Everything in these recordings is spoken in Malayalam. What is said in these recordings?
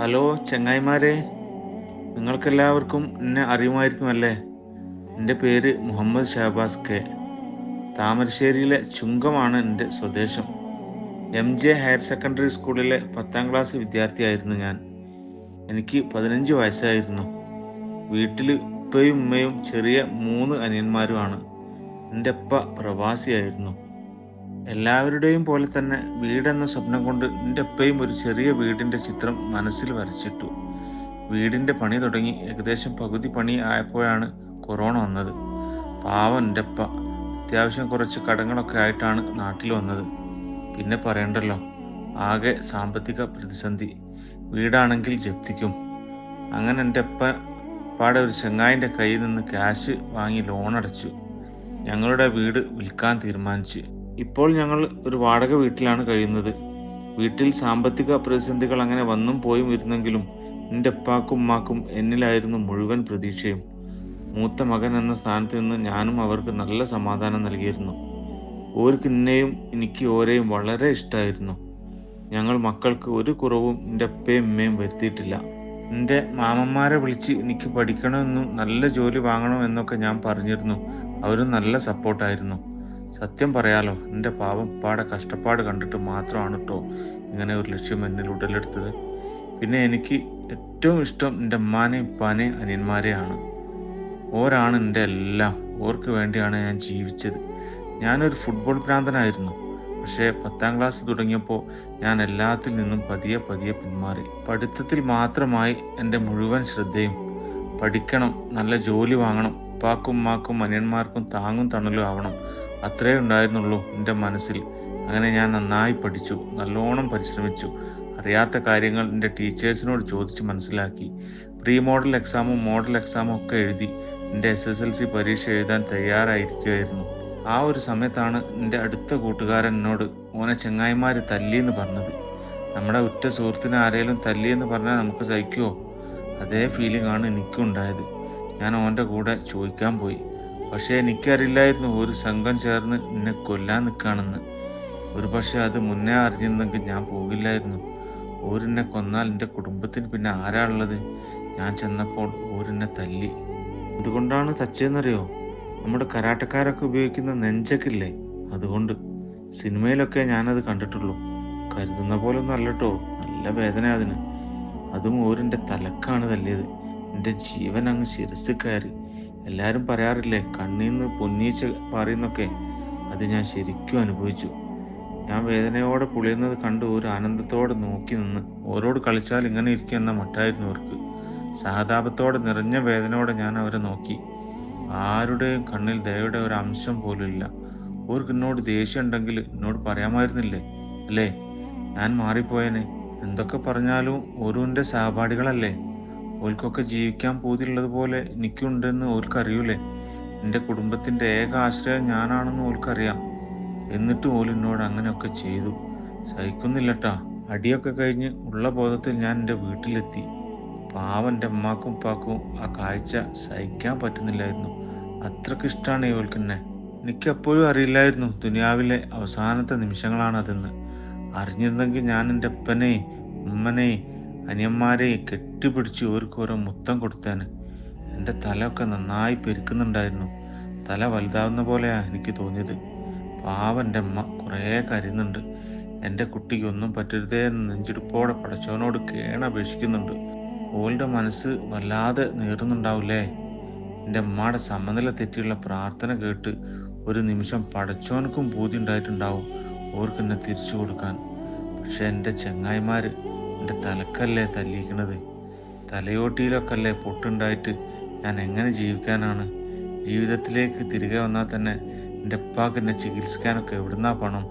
ഹലോ ചങ്ങായിമാരെ, നിങ്ങൾക്കെല്ലാവർക്കും എന്നെ അറിയുമായിരിക്കുമല്ലേ? എൻ്റെ പേര് മുഹമ്മദ് ഷഹബാസ് കെ. താമരശ്ശേരിയിലെ ചുങ്കമാണ് എൻ്റെ സ്വദേശം. MJ ഹയർ സെക്കൻഡറി സ്കൂളിലെ 10ാം ക്ലാസ് വിദ്യാർത്ഥിയായിരുന്നു ഞാൻ. എനിക്ക് 15 വയസ്സായിരുന്നു. വീട്ടിൽ ഉപ്പയും ഉമ്മയും ചെറിയ 3 അനിയന്മാരുമാണ്. എൻ്റെ അപ്പ പ്രവാസിയായിരുന്നു. എല്ലാവരുടെയും പോലെ തന്നെ വീടെന്ന സ്വപ്നം കൊണ്ട് എൻ്റെ അപ്പയും ഒരു ചെറിയ വീടിൻ്റെ ചിത്രം മനസ്സിൽ വരച്ചിട്ടു. വീടിൻ്റെ പണി തുടങ്ങി ഏകദേശം പകുതി പണി ആയപ്പോഴാണ് കൊറോണ വന്നത്. പാവം എൻ്റെ അപ്പ അത്യാവശ്യം കുറച്ച് കടങ്ങളൊക്കെ ആയിട്ടാണ് നാട്ടിൽ വന്നത്. പിന്നെ പറയണ്ടല്ലോ, ആകെ സാമ്പത്തിക പ്രതിസന്ധി. വീടാണെങ്കിൽ ജപ്തിക്കും. അങ്ങനെ എൻ്റെ അപ്പ പാടെ ഒരു ചങ്ങായിൻ്റെ കയ്യിൽ നിന്ന് ക്യാഷ് വാങ്ങി ലോൺ അടച്ചു. ഞങ്ങളുടെ വീട് വിൽക്കാൻ തീരുമാനിച്ചു. ഇപ്പോൾ ഞങ്ങൾ ഒരു വാടക വീട്ടിലാണ് കഴിയുന്നത്. വീട്ടിൽ സാമ്പത്തിക പ്രതിസന്ധികൾ അങ്ങനെ വന്നും പോയും ഇരുന്നെങ്കിലും എൻ്റെ അപ്പാക്കും ഉമ്മാക്കും എന്നിലായിരുന്നു മുഴുവൻ പ്രതീക്ഷയും. മൂത്ത മകൻ എന്ന സ്ഥാനത്ത് നിന്ന് ഞാനും അവർക്ക് നല്ല സമാധാനം നൽകിയിരുന്നു. ഓർക്ക് എന്നെയും എനിക്ക് ഓരെയും വളരെ ഇഷ്ടമായിരുന്നു. ഞങ്ങൾ മക്കൾക്ക് ഒരു കുറവും എൻ്റെ അപ്പയും ഉമ്മയും വരുത്തിയിട്ടില്ല. എൻ്റെ മാമന്മാരെ വിളിച്ച് എനിക്ക് പഠിക്കണമെന്നും നല്ല ജോലി വാങ്ങണമെന്നൊക്കെ ഞാൻ പറഞ്ഞിരുന്നു. അവരും നല്ല സപ്പോർട്ടായിരുന്നു. സത്യം പറയാലോ, എൻ്റെ പാവം പാടെ കഷ്ടപ്പാട് കണ്ടിട്ട് മാത്രമാണ് കേട്ടോ ഇങ്ങനെ ഒരു ലക്ഷ്യം എന്നിൽ ഉടലെടുത്തത്. പിന്നെ എനിക്ക് ഏറ്റവും ഇഷ്ടം എൻ്റെ ഉമ്മാനെയും ഉപ്പാനെയും അനിയന്മാരെയാണ്. ഓരാണ് എൻ്റെ എല്ലാം. ഓർക്ക് വേണ്ടിയാണ് ഞാൻ ജീവിച്ചത്. ഞാനൊരു ഫുട്ബോൾ ഭ്രാന്തനായിരുന്നു. പക്ഷേ 10ാം ക്ലാസ് തുടങ്ങിയപ്പോൾ ഞാൻ എല്ലാത്തിൽ നിന്നും പതിയെ പിന്മാറി. പഠിത്തത്തിൽ മാത്രമായി എൻ്റെ മുഴുവൻ ശ്രദ്ധയും. പഠിക്കണം, നല്ല ജോലി വാങ്ങണം, ഉപ്പാക്കും ഉമ്മാക്കും അനിയന്മാർക്കും താങ്ങും തണലും ആവണം, അത്രേ ഉണ്ടായിരുന്നുള്ളൂ എൻ്റെ മനസ്സിൽ. അങ്ങനെ ഞാൻ നന്നായി പഠിച്ചു, നല്ലോണം പരിശ്രമിച്ചു. അറിയാത്ത കാര്യങ്ങൾ എൻ്റെ ടീച്ചേഴ്സിനോട് ചോദിച്ച് മനസ്സിലാക്കി. പ്രീ മോഡൽ എക്സാമും മോഡൽ എക്സാമും ഒക്കെ എഴുതി എൻ്റെ SSLC പരീക്ഷ എഴുതാൻ തയ്യാറായിരിക്കുകയായിരുന്നു. ആ ഒരു സമയത്താണ് എൻ്റെ അടുത്ത കൂട്ടുകാരൻ എന്നോട് ഓനെ ചങ്ങായിമാർ തല്ലിയെന്ന് പറഞ്ഞത്. നമ്മുടെ ഉറ്റ സുഹൃത്തിനെ ആരെങ്കിലും തല്ലിയെന്ന് പറഞ്ഞാൽ നമുക്ക് സഹിക്കുമോ? അതേ ഫീലിംഗ് ആണ് എനിക്കും ഉണ്ടായത്. ഞാൻ ഓൻ്റെ കൂടെ ചോദിക്കാൻ പോയി. പക്ഷേ എനിക്കറിയില്ലായിരുന്നു ഒരു സംഘം ചേർന്ന് എന്നെ കൊല്ലാൻ നിൽക്കുകയാണെന്ന്. ഒരു പക്ഷേ അത് മുന്നേ അറിഞ്ഞിരുന്നെങ്കിൽ ഞാൻ പോകില്ലായിരുന്നു. ഓരെന്നെ കൊന്നാൽ എൻ്റെ കുടുംബത്തിന് പിന്നെ ആരാ ഉള്ളത്? ഞാൻ ചെന്നപ്പോൾ ഓരെന്നെ തല്ലി. എന്തുകൊണ്ടാണ് തച്ചെന്നറിയോ? നമ്മുടെ കരാട്ടക്കാരൊക്കെ ഉപയോഗിക്കുന്ന നെഞ്ചക്കില്ലേ, അതുകൊണ്ട്. സിനിമയിലൊക്കെ ഞാനത് കണ്ടിട്ടുള്ളൂ. കരുതുന്ന പോലെ ഒന്നും അല്ലട്ടോ, നല്ല വേദന അതിന്. അതും ഓരെൻ്റെ തലക്കാണ് തല്ലിയത്. എൻ്റെ ജീവൻ അങ്ങ് ശിരസ് കയറി. എല്ലാവരും പറയാറില്ലേ കണ്ണീന്ന് പൊന്നീച്ച പറയുന്നൊക്കെ, അത് ഞാൻ ശരിക്കും അനുഭവിച്ചു. ഞാൻ വേദനയോടെ പുളിയുന്നത് കണ്ട് ഒരു ആനന്ദത്തോടെ നോക്കി നിന്ന്. ഓരോട് കളിച്ചാൽ ഇങ്ങനെ ഇരിക്കുന്ന മട്ടായിരുന്നു അവർക്ക്. സഹതാപത്തോടെ നിറഞ്ഞ വേദനയോടെ ഞാൻ അവരെ നോക്കി. ആരുടെയും കണ്ണിൽ ദയയുടെ ഒരു അംശം പോലും ഇല്ല. ഓർക്ക് എന്നോട് ദേഷ്യം ഉണ്ടെങ്കിൽ എന്നോട് പറയാമായിരുന്നില്ലേ? അല്ലേ, ഞാൻ മാറിപ്പോയേനെ. എന്തൊക്കെ പറഞ്ഞാലും ഓരോൻ്റെ സഹപാഠികളല്ലേ. ഓൽക്കൊക്കെ ജീവിക്കാൻ പൂതിയുള്ളതുപോലെ എനിക്കുണ്ടെന്ന് ഓൽക്കറിയൂലേ. എൻ്റെ കുടുംബത്തിൻ്റെ ഏക ആശ്രയം ഞാനാണെന്ന് ഓൽക്കറിയാം. എന്നിട്ട് ഓലിനോട് അങ്ങനെയൊക്കെ ചെയ്തു. സഹിക്കുന്നില്ലട്ടാ. അടിയൊക്കെ കഴിഞ്ഞ് ഉള്ള ബോധത്തിൽ ഞാൻ എൻ്റെ വീട്ടിലെത്തി. പാവം എൻ്റെ ഉമ്മാക്കും ഉപ്പാക്കും ആ കാഴ്ച സഹിക്കാൻ പറ്റുന്നില്ലായിരുന്നു. അത്രയ്ക്ക് ഇഷ്ടമാണ് ഇവൾക്കെന്നെ. എനിക്കപ്പോഴും അറിയില്ലായിരുന്നു ദുനിയാവിലെ അവസാനത്തെ നിമിഷങ്ങളാണതെന്ന്. അറിഞ്ഞിരുന്നെങ്കിൽ ഞാൻ എൻ്റെ അപ്പനെയും ഉമ്മനെയും അനിയന്മാരെയും കെട്ടിപ്പിടിച്ച് ഓരോ മുത്തം കൊടുത്തേന്. എൻ്റെ തലയൊക്കെ നന്നായി പെരുക്കുന്നുണ്ടായിരുന്നു. തല വലുതാവുന്ന പോലെയാണ് എനിക്ക് തോന്നിയത്. പാവം എൻ്റെ അമ്മ കുറേ കരയുന്നുണ്ട്. എൻ്റെ കുട്ടിക്ക് ഒന്നും പറ്റരുതേ എന്ന് നെഞ്ചിടിപ്പോടെ പടച്ചവനോട് കേണപേക്ഷിക്കുന്നുണ്ട്. ഓളുടെ മനസ്സ് വല്ലാതെ നേറുന്നുണ്ടാവില്ലേ. എൻ്റെ അമ്മയുടെ സമനില തെറ്റിയുള്ള പ്രാർത്ഥന കേട്ട് ഒരു നിമിഷം പടച്ചോനക്കും പൂതി ഉണ്ടായിട്ടുണ്ടാവും ഓർക്ക് എന്നെ തിരിച്ചു കൊടുക്കാൻ. പക്ഷെ എൻ്റെ ചങ്ങായിമാർ എൻ്റെ തലക്കല്ലേ തല്ലിക്കണത്. തലയോട്ടിയിലൊക്കെ അല്ലേ പൊട്ടുണ്ടായിട്ട് ഞാൻ എങ്ങനെ ജീവിക്കാനാണ്? ജീവിതത്തിലേക്ക് തിരികെ വന്നാൽ തന്നെ എൻ്റെ ഉപ്പാക്ക് എന്നെ ചികിത്സിക്കാനൊക്കെ എവിടുന്നാ പണം?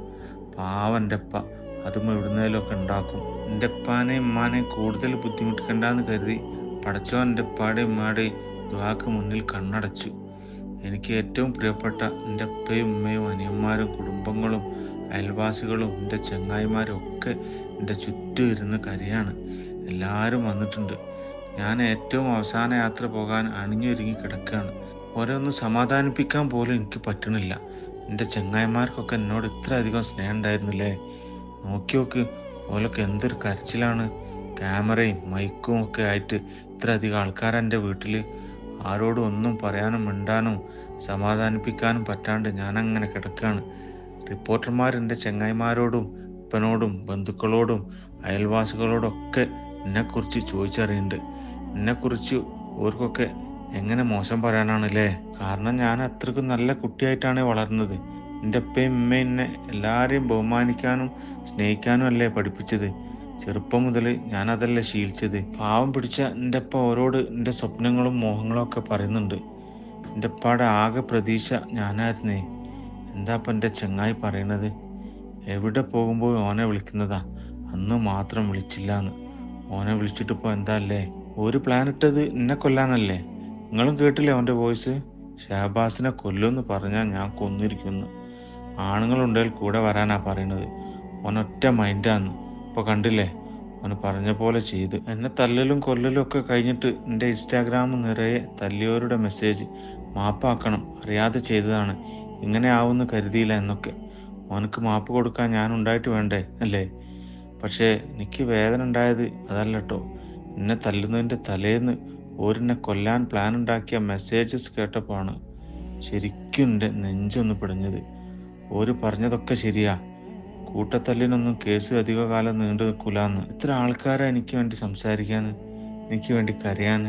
പാവം എൻ്റെ ഉപ്പ അതും എവിടുന്നേലൊക്കെ ഉണ്ടാക്കും. എൻ്റെ ഉപ്പാനെയും ഉമ്മാനെയും കൂടുതൽ ബുദ്ധിമുട്ടിക്കണ്ടെന്ന് കരുതി പടച്ചോൻ എൻ്റെ ഉപ്പാടെയും ഉമ്മയുടെയും ദുആക്ക് മുന്നിൽ കണ്ണടച്ചു. എനിക്ക് ഏറ്റവും പ്രിയപ്പെട്ട എൻ്റെ ഉപ്പയും ഉമ്മയും അനിയന്മാരും കുടുംബങ്ങളും അയൽവാസികളും എൻ്റെ ചങ്ങായിമാരും ഒക്കെ എൻ്റെ ചുറ്റും ഇരുന്ന് കരയാണ്. എല്ലാവരും വന്നിട്ടുണ്ട്. ഞാൻ ഏറ്റവും അവസാന യാത്ര പോകാൻ അണിഞ്ഞൊരുങ്ങി കിടക്കുകയാണ്. ഓരോന്ന് സമാധാനിപ്പിക്കാൻ പോലും എനിക്ക് പറ്റണില്ല. എൻ്റെ ചങ്ങായിമാർക്കൊക്കെ എന്നോട് ഇത്ര അധികം സ്നേഹം ഉണ്ടായിരുന്നില്ലേ. നോക്കി നോക്ക്, ഓലൊക്കെ എന്തൊരു കരച്ചിലാണ്. ക്യാമറയും മൈക്കും ഒക്കെ ആയിട്ട് ഇത്ര അധികം ആൾക്കാരെൻ്റെ വീട്ടിൽ. ആരോടും ഒന്നും പറയാനും മിണ്ടാനും സമാധാനിപ്പിക്കാനും പറ്റാണ്ട് ഞാനങ്ങനെ കിടക്കുകയാണ്. റിപ്പോർട്ടർമാർ എൻ്റെ ചങ്ങായിമാരോടും ഉപ്പനോടും ബന്ധുക്കളോടും അയൽവാസികളോടൊക്കെ എന്നെക്കുറിച്ച് ചോദിച്ചറിയുന്നുണ്ട്. എന്നെക്കുറിച്ച് ഓർക്കൊക്കെ എങ്ങനെ മോശം പറയാനാണല്ലേ? കാരണം ഞാൻ അത്രയ്ക്കും നല്ല കുട്ടിയായിട്ടാണ് വളർന്നത്. എൻ്റെ ഉപ്പയും ഉമ്മയും എന്നെ എല്ലാവരെയും ബഹുമാനിക്കാനും സ്നേഹിക്കാനും അല്ലേ പഠിപ്പിച്ചത്. ചെറുപ്പം മുതൽ ഞാനതല്ലേ ശീലിച്ചത്. പാവം പിടിച്ച എൻ്റെ ഉപ്പ ഓരോട് എൻ്റെ സ്വപ്നങ്ങളും മോഹങ്ങളും ഒക്കെ പറയുന്നുണ്ട്. എൻ്റെ ഉപ്പയുടെ ആകെ പ്രതീക്ഷ ഞാനായിരുന്നേ. എന്താ ഇപ്പം എൻ്റെ ചങ്ങായി പറയണത്? എവിടെ പോകുമ്പോൾ ഓനെ വിളിക്കുന്നതാ, അന്ന് മാത്രം വിളിച്ചില്ല എന്ന്. ഓനെ വിളിച്ചിട്ടിപ്പോൾ എന്താ അല്ലേ? ഒരു പ്ലാൻ ഇട്ടത് എന്നെ കൊല്ലാനല്ലേ? നിങ്ങളും കേട്ടില്ലേ അവൻ്റെ വോയിസ്? ഷഹബാസിനെ കൊല്ലുമെന്ന് പറഞ്ഞാൽ ഞാൻ കൊന്നിരിക്കുന്നു. ആണുങ്ങളുണ്ടെങ്കിൽ കൂടെ വരാനാ പറയണത്. ഓനൊറ്റ മൈൻഡാന്ന്. ഇപ്പോൾ കണ്ടില്ലേ, ഓന് പറഞ്ഞ പോലെ ചെയ്ത്. എന്നെ തല്ലലും കൊല്ലലും ഒക്കെ കഴിഞ്ഞിട്ട് എൻ്റെ ഇൻസ്റ്റാഗ്രാം നിറയെ തല്ലിയവരുടെ മെസ്സേജ്. മാപ്പാക്കണം, അറിയാതെ ചെയ്തതാണ്, ഇങ്ങനെ ആവുമെന്ന് കരുതിയില്ല എന്നൊക്കെ. ഓനക്ക് മാപ്പ് കൊടുക്കാൻ ഞാൻ ഉണ്ടായിട്ട് വേണ്ടേ അല്ലേ? പക്ഷേ എനിക്ക് വേദന ഉണ്ടായത് അതല്ല കേട്ടോ. എന്നെ തല്ലുന്നതിൻ്റെ തലേന്ന് ഓരെന്നെ കൊല്ലാൻ പ്ലാൻ ഉണ്ടാക്കിയ മെസ്സേജസ് കേട്ടപ്പോഴാണ് ശരിക്കും എൻ്റെ നെഞ്ചൊന്ന് പിടഞ്ഞത്. ഓര് പറഞ്ഞതൊക്കെ ശരിയാ. കൂട്ടത്തല്ലിനൊന്നും കേസ് അധികകാലം നീണ്ടു നിൽക്കൂലെന്ന്. ഇത്ര ആൾക്കാരെ എനിക്ക് വേണ്ടി സംസാരിക്കാൻ, എനിക്ക് വേണ്ടി കരയാൻ,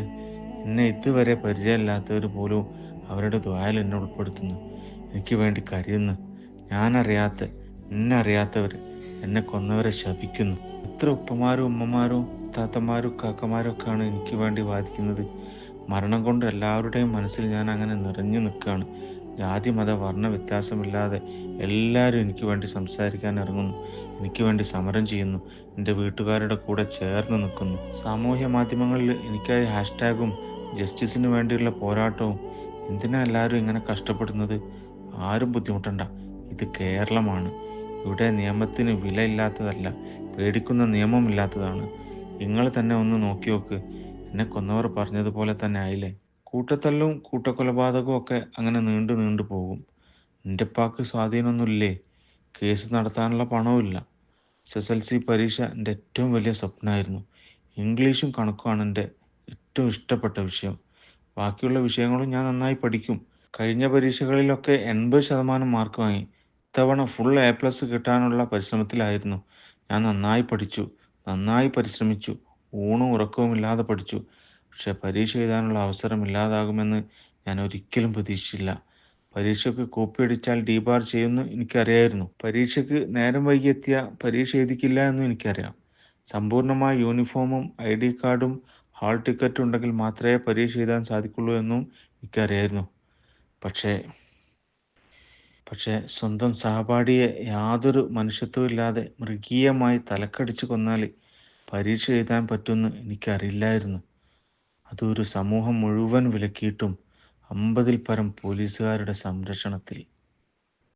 എന്നെ ഇതുവരെ പരിചയമില്ലാത്തവർ പോലും അവരുടെ ദ്വായിൽ എന്നെ ഉൾപ്പെടുത്തുന്നു. എനിക്ക് വേണ്ടി കരയുന്നു. ഞാനറിയാത്ത, എന്നെ അറിയാത്തവർ എന്നെ കൊന്നവരെ ശപിക്കുന്നു. എത്ര ഉപ്പമാരും ഉമ്മമാരും താത്തമാരും കാക്കമാരും ഒക്കെയാണ് എനിക്ക് വേണ്ടി വാദിക്കുന്നത്. മരണം കൊണ്ട് എല്ലാവരുടെയും മനസ്സിൽ ഞാൻ അങ്ങനെ നിറഞ്ഞു നിൽക്കുകയാണ്. ജാതി മത വർണ്ണ വ്യത്യാസമില്ലാതെ എല്ലാവരും എനിക്ക് വേണ്ടി സംസാരിക്കാൻ ഇറങ്ങുന്നു, എനിക്ക് വേണ്ടി സമരം ചെയ്യുന്നു, എൻ്റെ വീട്ടുകാരുടെ കൂടെ ചേർന്ന് നിൽക്കുന്നു. സാമൂഹ്യ മാധ്യമങ്ങളിൽ എനിക്കായി ഹാഷ്ടാഗും ജസ്റ്റിസിന് വേണ്ടിയുള്ള പോരാട്ടവും. എന്തിനാ എല്ലാവരും ഇങ്ങനെ കഷ്ടപ്പെടുന്നത്? ആരും ബുദ്ധിമുട്ടണ്ട. ഇത് കേരളമാണ്. ഇവിടെ നിയമത്തിന് വിലയില്ലാത്തതല്ല, പേടിക്കുന്ന നിയമമില്ലാത്തതാണ്. നിങ്ങൾ തന്നെ ഒന്ന് നോക്കി നോക്ക്. എന്നെ കൊന്നവർ പറഞ്ഞതുപോലെ തന്നെ ആയില്ലേ? കൂട്ടത്തല്ലും കൂട്ടക്കൊലപാതകവും ഒക്കെ അങ്ങനെ നീണ്ടു നീണ്ടു പോകും. എൻ്റെ ഉപ്പാക്ക് സ്വാധീനമൊന്നുമില്ലേ? കേസ് നടത്താനുള്ള പണവുമില്ല. SSLC പരീക്ഷ എൻ്റെ ഏറ്റവും വലിയ സ്വപ്നമായിരുന്നു. ഇംഗ്ലീഷും കണക്കുമാണ് എൻ്റെ ഏറ്റവും ഇഷ്ടപ്പെട്ട വിഷയം. ബാക്കിയുള്ള വിഷയങ്ങളും ഞാൻ നന്നായി പഠിക്കും. കഴിഞ്ഞ പരീക്ഷകളിലൊക്കെ 80% മാർക്ക് വാങ്ങി. ഇത്തവണ ഫുൾ A+ കിട്ടാനുള്ള പരിശ്രമത്തിലായിരുന്നു. ഞാൻ നന്നായി പഠിച്ചു, നന്നായി പരിശ്രമിച്ചു, ഊണും ഉറക്കവുമില്ലാതെ പഠിച്ചു. പക്ഷെ പരീക്ഷ എഴുതാനുള്ള അവസരം ഇല്ലാതാകുമെന്ന് ഞാൻ ഒരിക്കലും പ്രതീക്ഷിച്ചില്ല. പരീക്ഷയ്ക്ക് കോപ്പി അടിച്ചാൽ ഡീബാർ ചെയ്യുമെന്ന് എനിക്കറിയായിരുന്നു. പരീക്ഷയ്ക്ക് നേരം വൈകിയെത്തിയ പരീക്ഷ എഴുതിക്കില്ല എന്നും എനിക്കറിയാം. സമ്പൂർണ്ണമായ യൂണിഫോമും ID കാർഡും ഹാൾ ടിക്കറ്റും ഉണ്ടെങ്കിൽ മാത്രമേ പരീക്ഷ എഴുതാൻ സാധിക്കുള്ളൂ എന്നും എനിക്കറിയായിരുന്നു. പക്ഷേ സ്വന്തം സഹപാഠിയെ യാതൊരു മനുഷ്യത്വവും ഇല്ലാതെ മൃഗീയമായി തലക്കടിച്ച് കൊന്നാൽ പരീക്ഷ എഴുതാൻ പറ്റുമെന്ന് എനിക്കറിയില്ലായിരുന്നു. അതൊരു സമൂഹം മുഴുവൻ വിലക്കിയിട്ടും 50-ൽ പരം പോലീസുകാരുടെ സംരക്ഷണത്തിൽ.